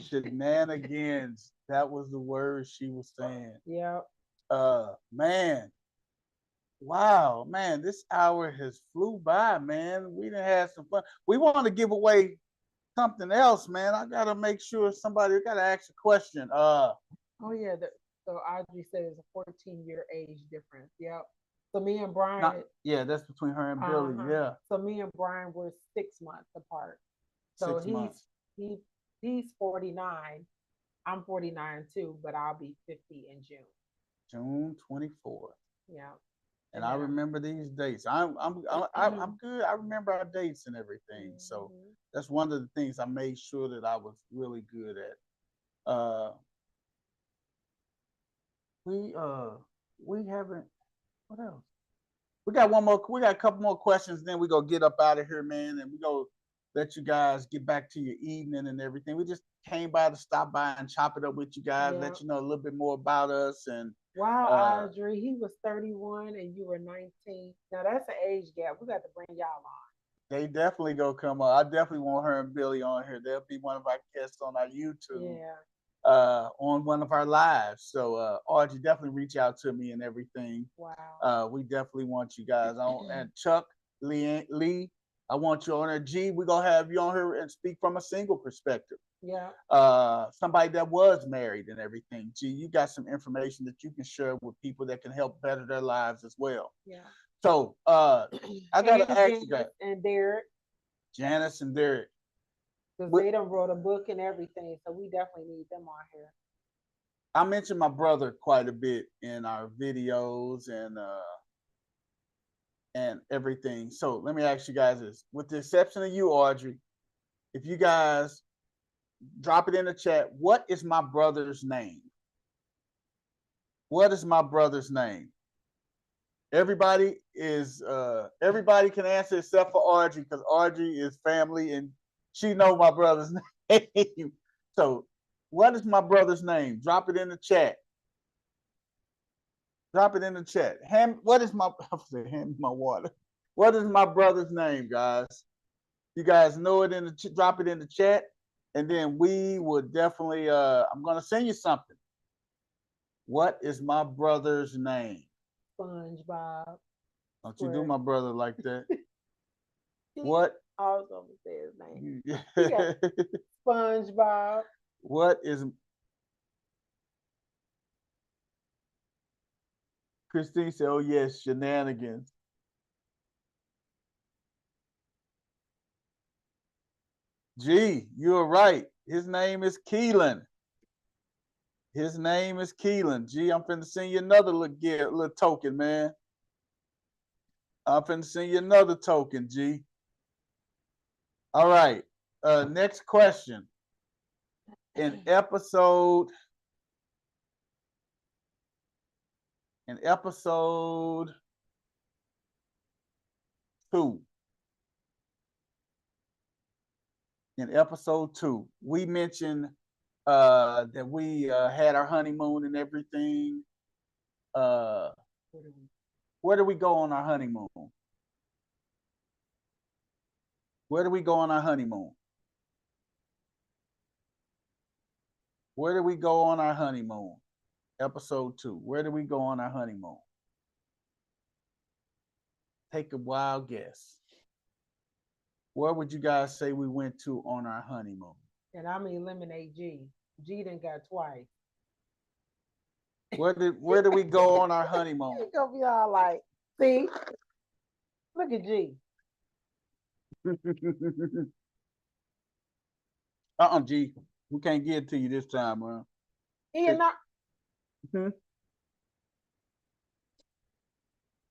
Shenanigans. That was the word she was saying. Yep. Man. Wow, man, this hour has flew by, man. We done had some fun. We want to give away something else, man. I gotta make sure somebody gotta ask a question. Oh yeah. So Audrey said it's a 14-year age difference. Yep. So me and not Brian, yeah, that's between her and Billy. uh-huh. Yeah, So me and Brian were 6 months apart. So 6 months. he he's 49. I'm 49 too, but I'll be 50 in June. June 24th. Yeah. And And I then I'm remember these dates. I'm good. I remember our dates and everything. So Mhm. that's one of the things I made sure that I was really good at. We uh we haven't. What else? We got one more. We got a couple more questions. Then we go get up out of here, man, and we go let you guys get back to your evening and everything. We just came by to stop by and chop it up with you guys, Yeah. let you know a little bit more about us, and Wow, uh, Audrey, he was 31 and you were 19. Now that's an age gap. We got to bring y'all on. they definitely go come up. I definitely want her and Billy on here. They'll be one of our guests on our YouTube, Yeah. on one of our lives. So, Audrey, definitely reach out to me and everything. Wow. We definitely want you guys on. And Chuck, Lee, I want you on there. G, we're going to have you on here and speak from a single perspective. Yeah. Somebody that was married and everything. G, you got some information that you can share with people that can help better their lives as well. Yeah. So, I got And to ask you Janice guys, and Derek, Janice and Derek. because they done wrote a book and everything. So we definitely need them on here. I mentioned my brother quite a bit in our videos and everything. So let me ask you guys this: with the exception of you, Audrey, if you guys drop it in the chat, what is my brother's name? What is my brother's name? Everybody can answer except for Audrey because Audrey is family and she know my brother's name. So, what is my brother's name? Drop it in the chat. Drop it in the chat. What is my? Hand me my water. What is my brother's name, guys? You guys know it in the drop it in the chat, and then we would definitely. I'm gonna send you something. What is my brother's name? SpongeBob Don't you do Square. my brother like that? What? Also say his name. You, He got SpongeBob. what is? Christine said, "Oh yes, shenanigans." Gee, you're right. His name is Keelan. His name is Keelan. Gee, I'm finna send you another little token, man. I'm finna send you another token, G. All right. Next question. In episode in episode 2. In episode 2, we mentioned that we had our honeymoon and everything. Uh, where do we go on our honeymoon? Where do we go on our honeymoon? Where do we go on our honeymoon? Episode 2. Where do we go on our honeymoon? Take a wild guess. Where would you guys say we went to on our honeymoon? And I'm gonna eliminate G. G done got twice. Where did we go on our honeymoon? It's gonna be all like, see, look at G. G. We can't get it to you this time, man. He and I, Hmm?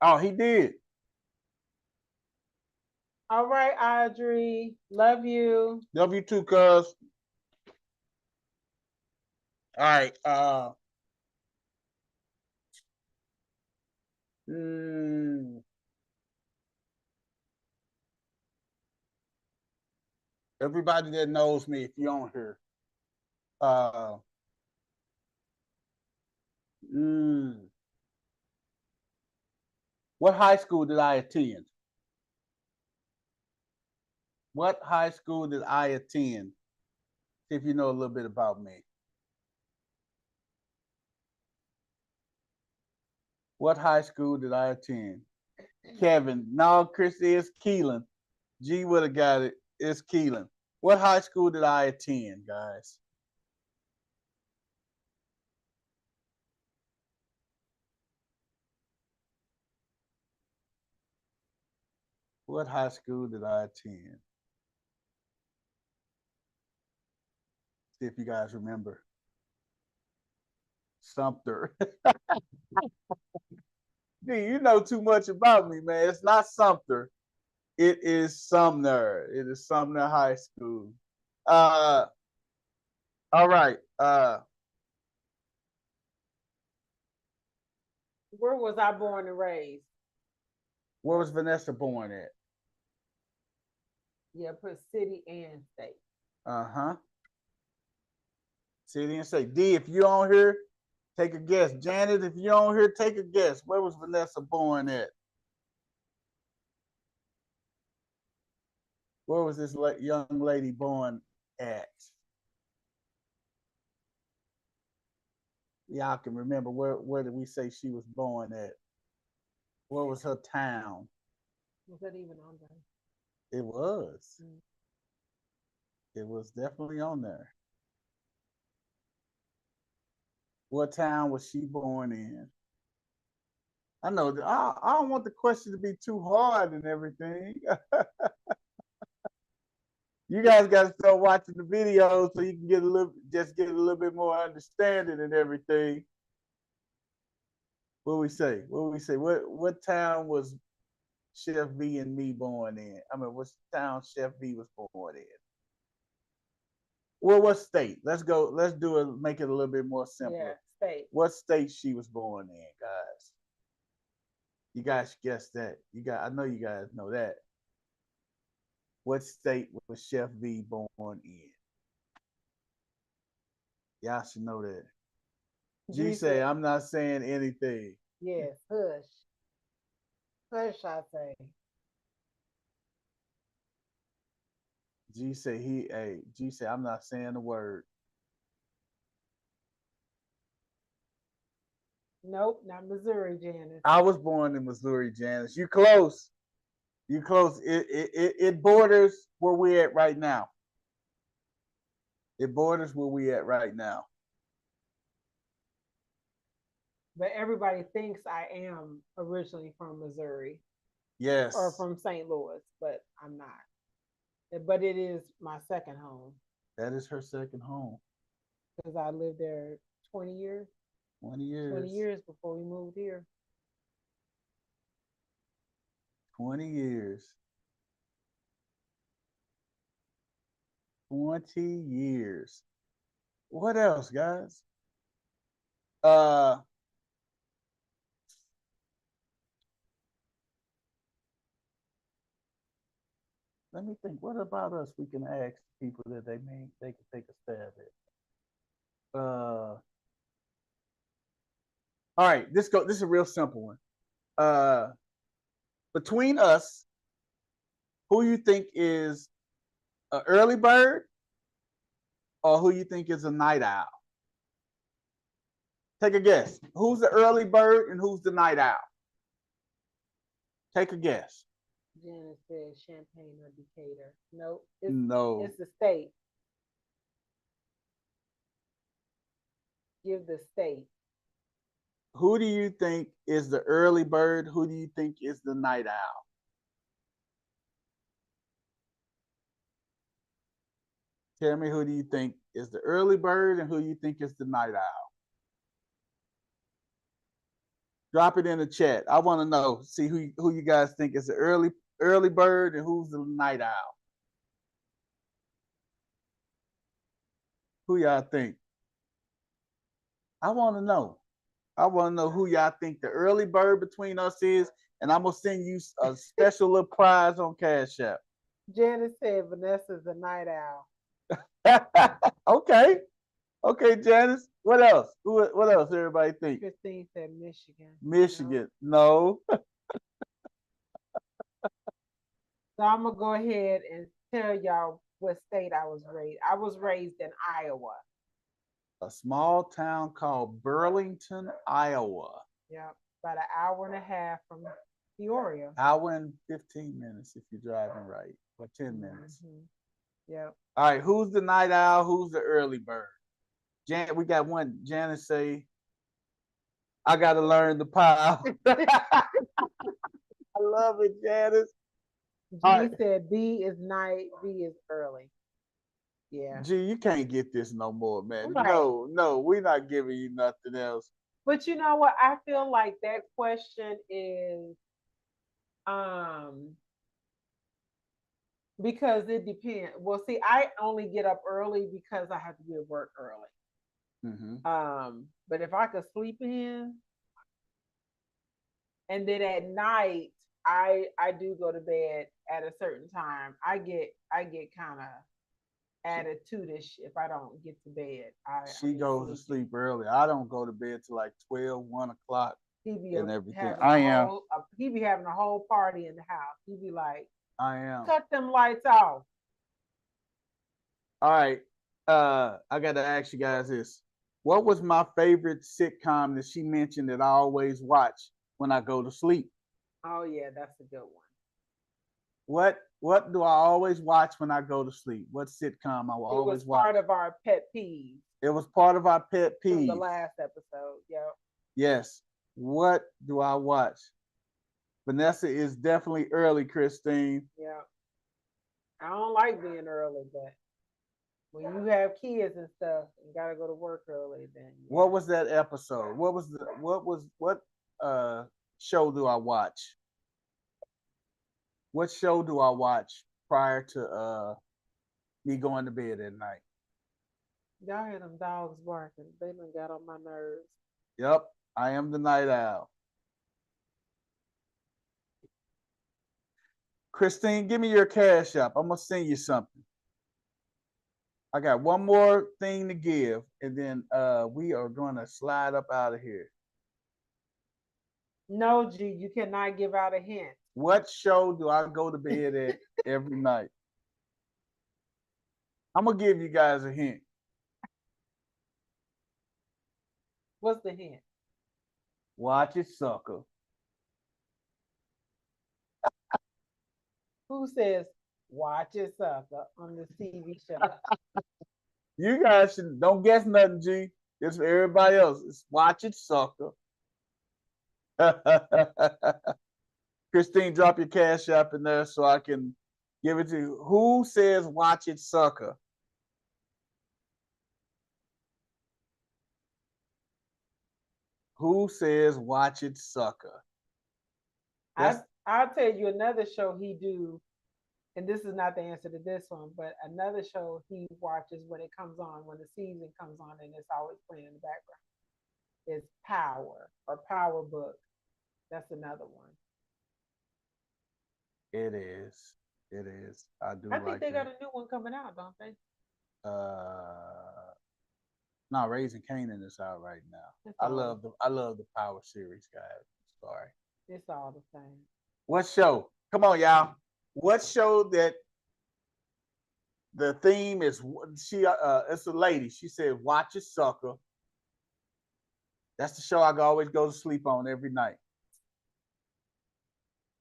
Oh, he did. all right, Audrey. Love you. Love you too, cuz. All right. Hmm. Everybody that knows me, if you're on here, uh, mm, what high school did I attend? What high school did I attend? See if you know a little bit about me. What high school did I attend? Kevin. No, Chris, it's Keelan. G would have got it. It's Keelan. What high school did I attend, guys? What high school did I attend? See if you guys remember. Sumter. Gee, you know too much about me, man. It's not Sumter. It is Sumner. It is Sumner High School. Uh, all right. Where was I born and raised? Where was Vanessa born at? Yeah, put city and state. Uh-huh. City and state. D, if you're on here, take a guess. Janet, if you're on here, take a guess. Where was Vanessa born at? Where was this young lady born at? Y'all can remember where did we say she was born at? Where was her town? Was that even on there? It was. Mm. It was definitely on there. What town was she born in? I know. I don't want the question to be too hard and everything. You guys got to start watching the videos so you can get a little bit more understanding and everything. What we say? What town was Chef V and me born in? I mean, what town Chef V was born in? Well, what state? Let's go. Let's do it. Make it a little bit more simpler. Yeah, state. What state she was born in, guys? You guys guess that. I know you guys know that. What state was Chef V born in? Y'all should know that. G say, I'm not saying anything. Yes, hush. Hush, I say. G say, I'm not saying a word. Nope, not Missouri, Janice. I was born in Missouri, Janice. You close. You close. It borders where we at right now. It borders where we at right now. But everybody thinks I am originally from Missouri. Yes. Or from St. Louis, but I'm not. But it is my second home. That is her second home. Because I lived there 20 years. 20 years. 20 years before we moved here. 20 years. 20 years. What else, guys? Let me think. What about us? We can ask people that they can take a stab at. All right, this is a real simple one. Between us, who you think is an early bird or who you think is a night owl? Take a guess. Who's the early bird and who's the night owl? Take a guess. Janice said Champaign or Decatur. Nope. No. It's the state. Give the state. Who do you think is the early bird? Who do you think is the night owl? Tell me, who do you think is the early bird and who you think is the night owl? Drop it in the chat. I want to know. See who you guys think is the early bird and who's the night owl. Who y'all think? I want to know. I want to know who y'all think the early bird between us is, and I'm gonna send you a special little prize on Cash App. Janice said Vanessa's a night owl. Okay. Okay, Janice. What else? What else everybody think? Christine said Michigan. Michigan. No. So I'm gonna go ahead and tell y'all what state I was raised. I was raised in Iowa. A small town called Burlington, Iowa. Yep, about an hour and a half from Peoria. Hour and 15 minutes if you're driving right, or 10 minutes. Mm-hmm. Yep. All right, who's the night owl? Who's the early bird? We got one. Janice say, I got to learn the pow. I love it, Janice. G said B is night, B is early. Yeah. G, you can't get this no more, man. Right. No, we're not giving you nothing else. But you know what? I feel like that question is because it depends. Well, see, I only get up early because I have to be at work early. But if I could sleep in, and then at night I do go to bed at a certain time. I get kind of attitude-ish if I don't get to bed. She goes to sleep early. I don't go to bed till like 12, 1 o'clock and everything. He be having a whole party in the house. He be like, I am. Cut them lights off. All right. I got to ask you guys this. What was my favorite sitcom that she mentioned that I always watch when I go to sleep? Oh yeah, that's a good one. What do I always watch when I go to sleep? What sitcom I will always watch? It was part of our pet peeve. It was part of our pet peeve. From the last episode, yeah. Yes. What do I watch? Vanessa is definitely early, Christine. Yeah. I don't like being early, but when you have kids and stuff and gotta go to work early, then yeah. What was that episode? What show do I watch? What show do I watch prior to me going to bed at night? Y'all hear them dogs barking. They done got on my nerves. Yep, I am the night owl. Christine, give me your cash app. I'm gonna send you something. I got one more thing to give, and then we are gonna slide up out of here. No, G, you cannot give out a hint. What show do I go to bed at every night? I'm gonna give you guys a hint. What's the hint? Watch it, sucker. Who says watch it, sucker, on the TV show? You guys don't guess nothing, G. It's for everybody else. It's watch it, sucker. Christine, drop your cash app in there so I can give it to you. Who says watch it, sucker? Who says watch it, sucker? I'll tell you another show he do, and this is not the answer to this one, but another show he watches when it comes on, when the season comes on, and it's always playing in the background. Is Power or Power Book. That's another one. It is. It is. I do. I think they got a new one coming out, don't they? No, Raising Canaan is out right now. I love the Power series, guys. Sorry. It's all the same. What show? Come on, y'all. What show that the theme is it's a lady. She said, watch it, sucker. That's the show I always go to sleep on every night.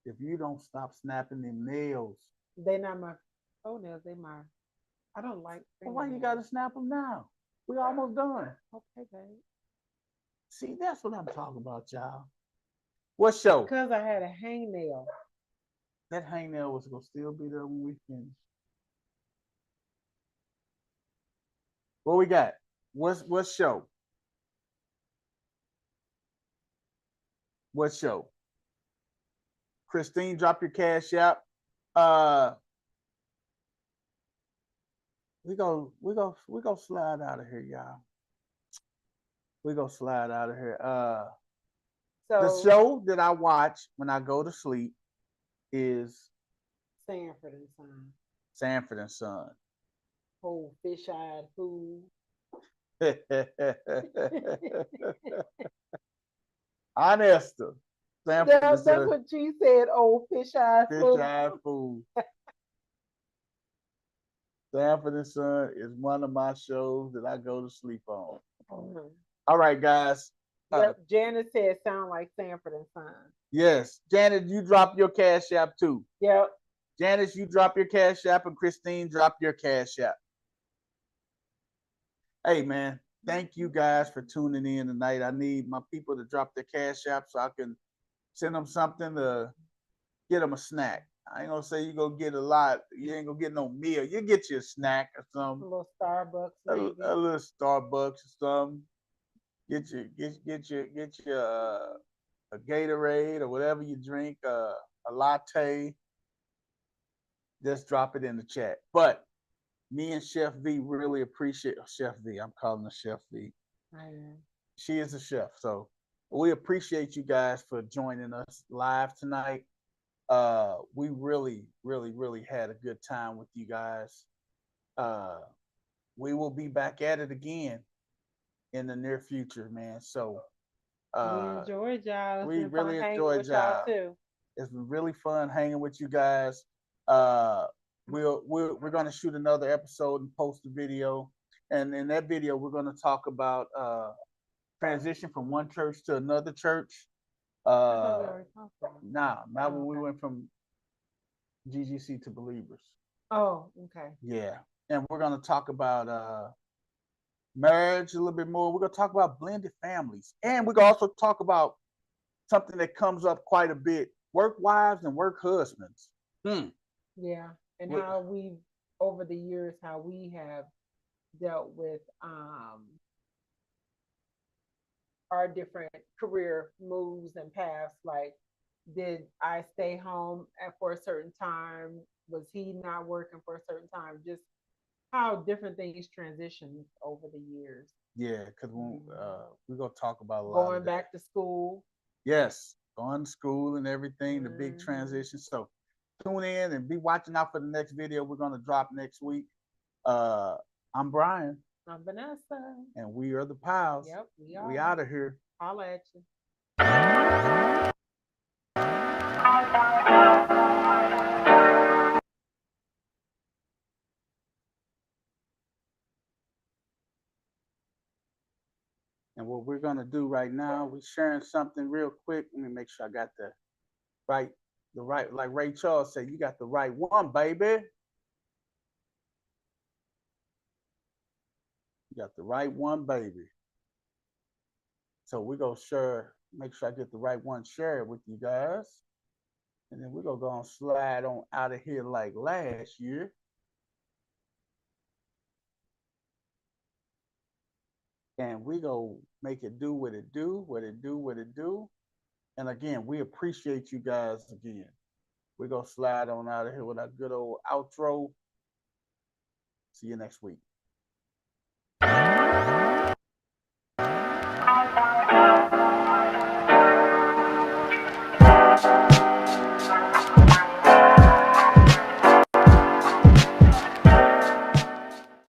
If you don't stop snapping them nails. They not my toenails, they my I don't like well, why you gotta snap them now? We almost done. Okay, babe. See, that's what I'm talking about, y'all. What show? Because I had a hangnail. That hangnail was gonna still be there when we finish. What we got? What show? What show? Christine, drop your cash app. We go slide out of here, y'all. We go slide out of here. The show that I watch when I go to sleep is Sanford and Son. Sanford and Son. Whole fish-eyed food. Honesta. Sanford and That's Son. what she said. Old fish-eyed food. Fish-eyed food. Sanford and Son is one of my shows that I go to sleep on. Mm-hmm. All right, guys. Yep. Janet said sound like Sanford and Son. Yes. Janet, you drop your Cash App too. Yep. Janice, you drop your Cash App, and Christine, drop your Cash App. Hey, man, thank you guys for tuning in tonight. I need my people to drop their Cash App so I can send them something to get them a snack. I ain't gonna say you go get a lot. You ain't gonna get no meal. You get you a snack or something. A little Starbucks, maybe. A little Starbucks or something. Get your a Gatorade or whatever you drink, a latte. Just drop it in the chat. But me and Chef V really appreciate Chef V. I'm calling her Chef V. I am. She is a chef, so we appreciate you guys for joining us live tonight. We really, really, really had a good time with you guys. We will be back at it again in the near future, man. So we enjoyed y'all. We really enjoyed y'all too. It's been really fun hanging with you guys. We're gonna shoot another episode and post a video, and in that video we're gonna talk about transition from one church to another church. Not when we went from GGC to Believers. Oh, okay. Yeah, and we're gonna talk about marriage a little bit more. We're gonna talk about blended families, and we're gonna also talk about something that comes up quite a bit: work wives and work husbands. Yeah, and how we over the years how we have dealt with our different career moves and paths. Like, did I stay home for a certain time? Was he not working for a certain time? Just how different things transition over the years. Yeah, because we're gonna talk about a lot going back to school. Yes, going to school and everything, the big transition. So tune in and be watching out for the next video we're gonna drop next week. I'm Brian. I'm Vanessa. And we are the Pows. Yep, we are. We out of here. Holla at you. And what we're gonna do right now, we're sharing something real quick. Let me make sure I got the right, like Ray Charles said, you got the right one, baby. You got the right one, baby. So we're gonna share, make sure I get the right one shared with you guys. And then we're gonna go and slide on out of here like last year. And we go make it do what it do, what it do, what it do. And again, we appreciate you guys again. We're gonna slide on out of here with our good old outro. See you next week.